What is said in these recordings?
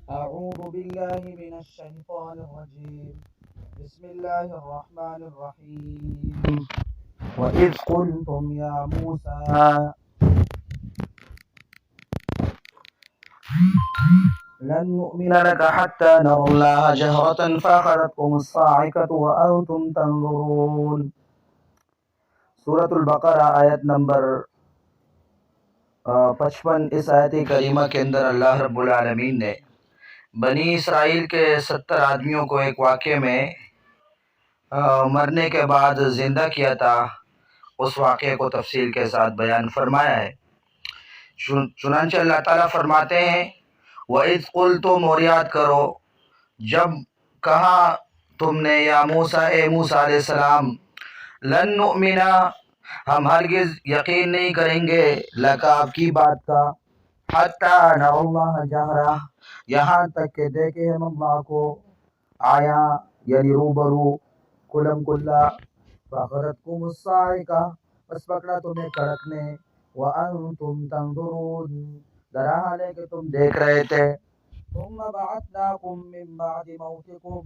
أعوذ بالله من الشيطان الرجيم. بسم الله الرحمن الرحيم. وإذ قلتم يا موسى لن نؤمن لك حتى نرى الله جهرة فأخذتكم الصاعقة وأنتم تنظرون. سورة البقرہ آیت نمبر 55. اس آیت کریمہ کے اندر اللہ رب العالمین نے بنی اسرائیل کے 70 آدمیوں کو ایک واقعے میں مرنے کے بعد زندہ کیا تھا. اس واقعے کو تفصیل کے ساتھ بیان فرمایا ہے. چنانچہ اللہ تعالیٰ فرماتے ہیں وَإِذْ قُلْتُمْ، اور یاد کرو جب کہا تم نے یا موسیٰ، اے موسیٰ علیہ السلام، لن نؤمن، ہم ہرگز یقین نہیں کریں گے، لکا، آپ کی بات کا، حتیٰ نرى اللہ جہرہ، یہاں تک کہ دیکھیں ہم اللہ کو آیا، یعنی روبرو، کلم کلا. فَأَخَذَتْكُمُ الصَّاعِقَةُ، بس پکڑا تمہیں کڑک نے، وَأَنْتُمْ تَنْظُرُونَ، درا حال ہے کہ تم دیکھ رہے تھے. ثُمَّ بَعَثْنَاكُمْ مِنْ بَعْدِ مَوْتِكُمْ،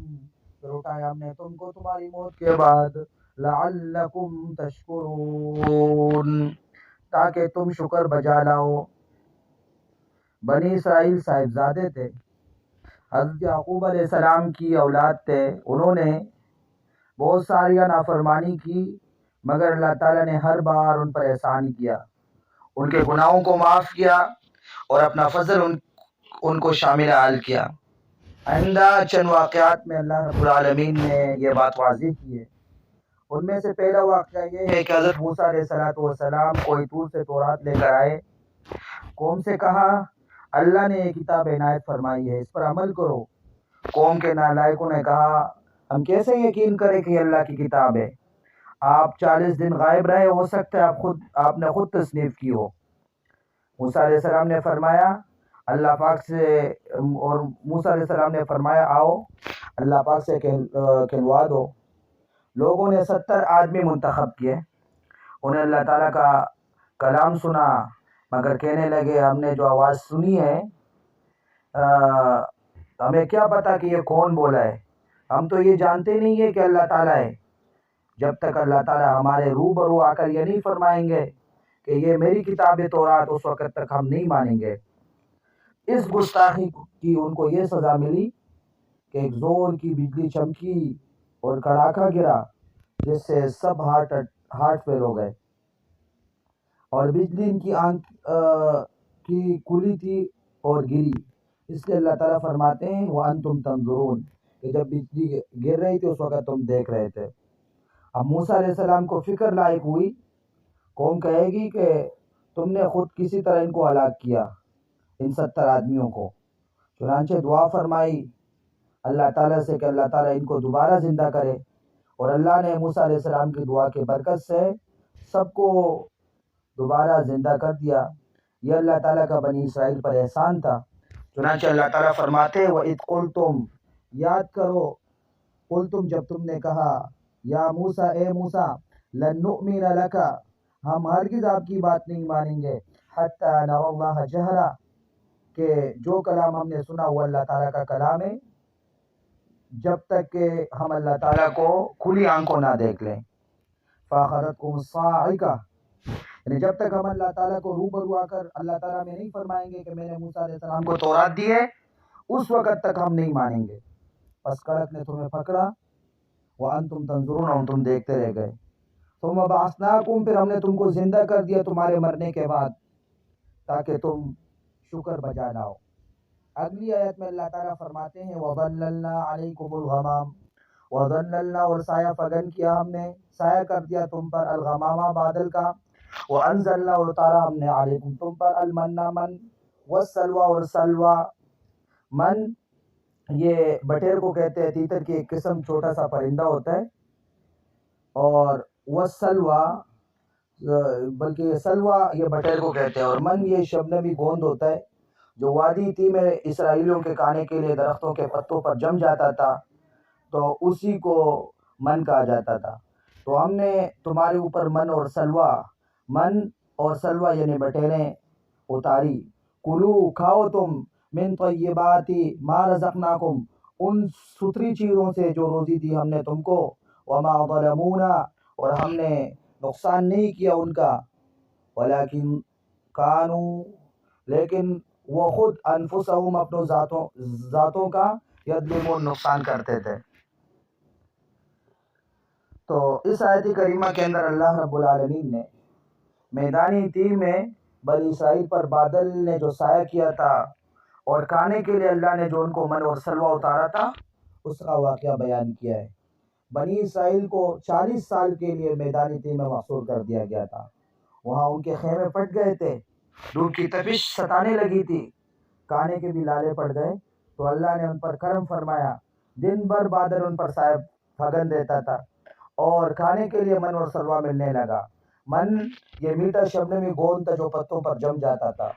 پھر اٹھایا ہم نے تم کو تمہاری موت کے بعد، لَعَلَّكُمْ تَشْكُرُونَ، تاکہ تم شکر بجا لاؤ. بنی اسرائیل صاحبزادے تھے، حضرت یعقوب علیہ السلام کی اولاد تھے. انہوں نے بہت ساری نافرمانی کی، مگر اللہ تعالیٰ نے ہر بار ان پر احسان کیا، ان کے گناہوں کو معاف کیا اور اپنا فضل ان کو شامل حال کیا. آئندہ چند واقعات میں اللہ رب العالمین نے یہ بات واضح کی ہے. ان میں سے پہلا واقعہ یہ ہے کہ حضرت موسیٰ علیہ السلام کوئی طور سے تورات لے کر آئے. قوم سے کہا اللہ نے یہ کتاب عنایت فرمائی ہے، اس پر عمل کرو. قوم کے نالائقوں نے کہا ہم کیسے یقین کریں کہ یہ اللہ کی کتاب ہے؟ آپ 40 دن غائب رہے، ہو سکتا ہے آپ نے خود تصنیف کی ہو. موسیٰ علیہ السلام نے فرمایا اللہ پاک سے، اور موسیٰ علیہ السلام نے فرمایا آؤ اللہ پاک سے کہلوا دو. لوگوں نے 70 آدمی منتخب کیے، انہیں اللہ تعالیٰ کا کلام سنا، مگر کہنے لگے ہم نے جو آواز سنی ہے ہمیں کیا پتا کہ یہ کون بولا ہے، ہم تو یہ جانتے نہیں ہے کہ اللہ تعالیٰ ہے. جب تک اللہ تعالیٰ ہمارے روبرو آ کر یہ نہیں فرمائیں گے کہ یہ میری کتاب ہے تورات، اس وقت تک ہم نہیں مانیں گے. اس گستاخی کی ان کو یہ سزا ملی کہ ایک زور کی بجلی چمکی اور کڑاکا گرا، جس سے سب ہارٹ فیل ہو گئے، اور بجلی ان کی آنکھ کی کھلی تھی اور گری. اس لیے اللہ تعالیٰ فرماتے ہیں وَأَنْتُمْ تَنْظُرُونَ، کہ جب بجلی گر رہی تھی اس وقت تم دیکھ رہے تھے. اب موسیٰ علیہ السلام کو فکر لائق ہوئی. قوم کہے گی کہ تم نے خود کسی طرح ان کو ہلاک کیا، ان 70 آدمیوں کو. چنانچہ دعا فرمائی اللہ تعالیٰ سے کہ اللہ تعالیٰ ان کو دوبارہ زندہ کرے، اور اللہ نے موسیٰ علیہ السلام کی دعا کی برکت سے سب کو دوبارہ زندہ کر دیا. یہ اللہ تعالیٰ کا بنی اسرائیل پر احسان تھا. چنانچہ اللہ تعالیٰ فرماتے وَإِذْ قُلْتُمْ، یاد کرو قلتم، جب تم نے کہا یا موسیٰ، اے موسیٰ، لن نؤمن لک، ہم ہرگز آپ کی بات نہیں مانیں گے، حتی نری اللہ جہرہ، کہ جو کلام ہم نے سنا وہ اللہ تعالیٰ کا کلام ہے، جب تک کہ ہم اللہ تعالیٰ کو کھلی آنکھوں نہ دیکھ لیں. فَأَخَذَتْكُمُ الصَّاعِقَةُ، یعنی جب تک ہم اللہ تعالیٰ کو روبرو آ کر اللہ تعالیٰ میں نہیں فرمائیں گے کہ میں نے موسیٰ علیہ السلام کو تورات دی ہے، اس وقت تک ہم نہیں مانیں گے. پس کڑک نے تمہیں پکڑا، وَأَنْتُمْ تَنْظُرُونَ، ہم تم دیکھتے رہ گئے. ثُمَّ بَعَثْنَاكُمْ، پھر ہم نے تم کو زندہ کر دیا تمہارے مرنے کے بعد، تاکہ تم شکر بجا لاؤ. اگلی آیت میں اللہ تعالیٰ فرماتے ہیں وَظَلَّلْنَا عَلَيْكُمُ الْغَمَامَ، وَظَلَّلْنَا، اور سایہ فگن کیا ہم نے، سایہ کر دیا تم پر، الغمامہ، بادل کا، وَأَنزَلْنَا، اور اتارا ہم نے، علیکم تم پر، المن، من، والسلوى، اور سلوى. من یہ بٹیر کو کہتے ہیں، تیتر کی ایک قسم، چھوٹا سا پرندہ ہوتا ہے. اور والسلوى، بلکہ یہ سلوى یہ بٹیر کو کہتے ہیں. اور من یہ شبنمی گوند ہوتا ہے جو وادی تھی میں اسرائیلیوں کے کھانے کے لیے درختوں کے پتوں پر جم جاتا تھا، تو اسی کو من کہا جاتا تھا. تو ہم نے تمہارے اوپر من اور سلوى یعنی بٹیریں اتاری. کلو، کھاؤ تم، من طیباتی ما رزقناکم، ان ستھری چیزوں سے جو روزی دی ہم نے تم کو، وما ظلمونا، اور ہم نے نقصان نہیں کیا ان کا، ولیکن کانو، لیکن وہ خود انفسہم اپنوں ذاتوں کا یظلمون نقصان کرتے تھے۔ تو اس آیت کریمہ کے اندر اللہ رب العالمین نے میدانی تیہ میں بنی اسرائیل پر بادل نے جو سایہ کیا تھا اور کھانے کے لیے اللہ نے جو ان کو من اور سلوہ اتارا تھا، اس کا واقعہ بیان کیا ہے۔ بنی اسرائیل کو 40 سال کے لیے میدانی تیہ میں محصور کر دیا گیا تھا۔ وہاں ان کے خیمے پھٹ گئے تھے، دھوپ کی تپش ستانے لگی تھی، کھانے کے بھی لالے پڑ گئے، تو اللہ نے ان پر کرم فرمایا، دن بھر بادل ان پر سایہ پھگن دیتا تھا اور کھانے کے لیے من اور سلوہ ملنے لگا۔ من یہ میٹھا شبنمی گوند تھا جو پتوں پر جم جاتا تھا،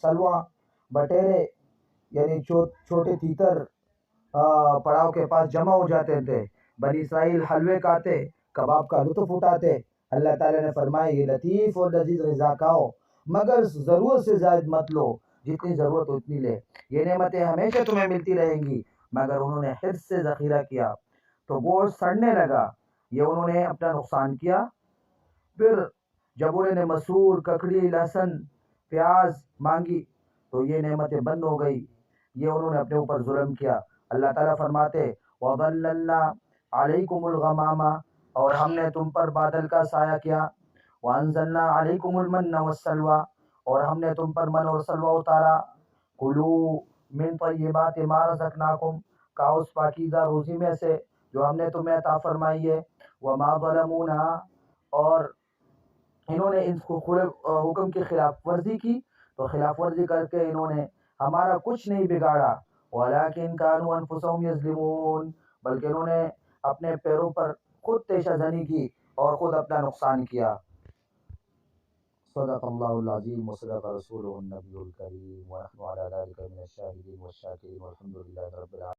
سلوہ بٹیرے یعنی چھوٹے تیتر پڑاؤ کے پاس جمع ہو جاتے تھے۔ بنی اسرائیل حلوے کھاتے، کباب کا لطف اٹھاتے۔ اللہ تعالیٰ نے فرمایا یہ لطیف اور لذیذ غذا کھاؤ، مگر ضرورت سے زائد مت لو، جتنی ضرورت ہو اتنی لے، یہ نعمتیں ہمیشہ تمہیں ملتی رہیں گی۔ مگر انہوں نے حرص سے ذخیرہ کیا تو گوشت سڑنے لگا، یہ انہوں نے اپنا نقصان کیا۔ پھر جب انہوں نے مسور، ککڑی، لہسن، پیاز مانگی تو یہ نعمتیں بند ہو گئی، یہ انہوں نے اپنے اوپر ظلم کیا۔ اللہ تعالیٰ فرماتے وَظَلَّلْنَا عَلَيْكُمُ الْغَمَامَ، اور ہم نے تم پر بادل کا سایہ کیا، وَأَنزَلْنَا عَلَيْكُمُ الْمَنَّ وَالسَّلْوَىٰ، اور ہم نے تم پر من اور سلوہ اتارا، کُلُوا مِن طَیِّبَاتِ مَا رَزَقْنَاکُمْ، کھاؤ اس پاکیزہ روزی میں سے جو ہم نے تمہیں عطا فرمائی ہے، وَمَا ظَلَمُونَا، اور انہوں نے اس حکم کی خلاف ورزی کی تو خلاف ورزی کر کے انہوں نے ہمارا کچھ نہیں بگاڑا، وَلَٰكِن كَانُوا أَنفُسَهُمْ يَظْلِمُونَ، بلکہ انہوں نے اپنے پیروں پر خود تیشہ زنی کی اور خود اپنا نقصان کیا۔ صدق اللہ العظیم وصدق رسولہ النبی الکریم ونحن علی ذلک من الشاہدین والشاکرین والحمد للہ رب العالمین۔